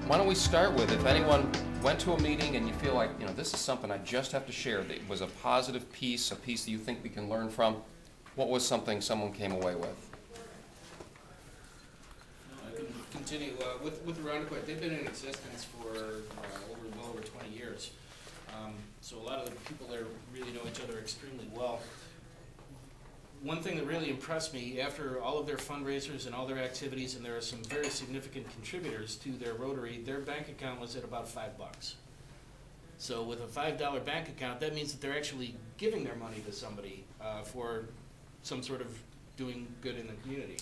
Why don't we start with, if anyone went to a meeting and you feel like, this is something I just have to share, that it was a positive piece, a piece that you think we can learn from, what was something someone came away with? I can continue with Rotary Club. They've been in existence for well over 20 years. So a lot of the people there really know each other extremely well. One thing that really impressed me, after all of their fundraisers and all their activities, and there are some very significant contributors to their Rotary, their bank account was at about $5. So with a $5 bank account, that means that they're actually giving their money to somebody for some sort of doing good in the community.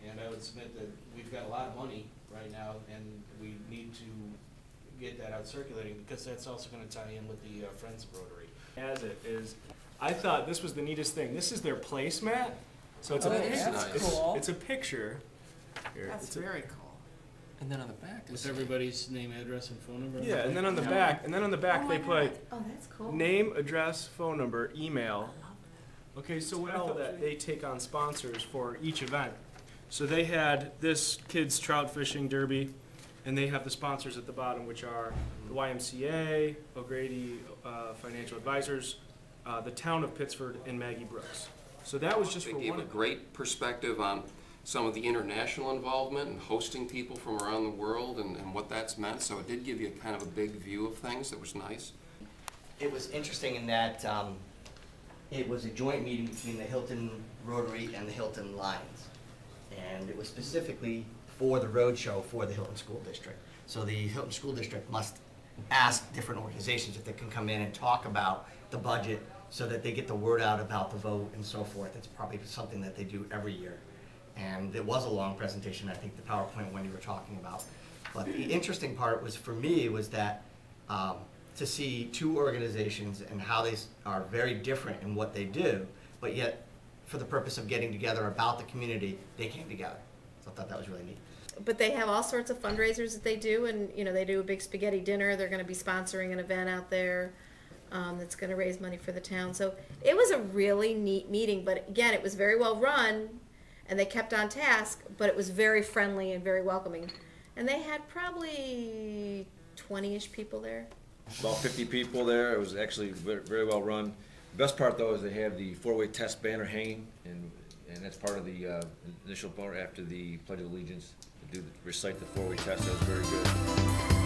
And I would submit that we've got a lot of money right now, and we need to get that out circulating, because that's also going to tie in with the Friends of Rotary. As it is, I thought this was the neatest thing. This is their placemat, so it's it's a picture. Here, That's very cool. And then on the back, With everybody's name, address, and phone number. Yeah, and then on the back, they put that's cool. name, address, phone number, email. Okay, so what that they take on sponsors for each event. So they had this kids trout fishing derby, and they have the sponsors at the bottom, which are the YMCA, O'Grady Financial Advisors, the town of Pittsford, and Maggie Brooks. So that was just for one. They gave a great perspective on some of the international involvement and hosting people from around the world and what that's meant. So it did give you kind of a big view of things that was nice. It was interesting in that it was a joint meeting between the Hilton Rotary and the Hilton Lions. And it was specifically for the road show for the Hilton School District. So the Hilton School District must ask different organizations if they can come in and talk about the budget so that they get the word out about the vote and so forth. It's probably something that they do every year. And it was a long presentation, I think the PowerPoint one you were talking about. But the interesting part was, for me, was that to see two organizations and how they are very different in what they do, but yet for the purpose of getting together about the community, they came together. So I thought that was really neat. But they have all sorts of fundraisers that they do, and they do a big spaghetti dinner. They're going to be sponsoring an event out there that's going to raise money for the town. So it was a really neat meeting, but again, it was very well run, and they kept on task, but it was very friendly and very welcoming. And they had probably 20-ish people there. About 50 people there. It was actually very well run. The best part, though, is they have the four-way test banner hanging, and that's part of the initial part after the Pledge of Allegiance to recite the four-way test. That was very good.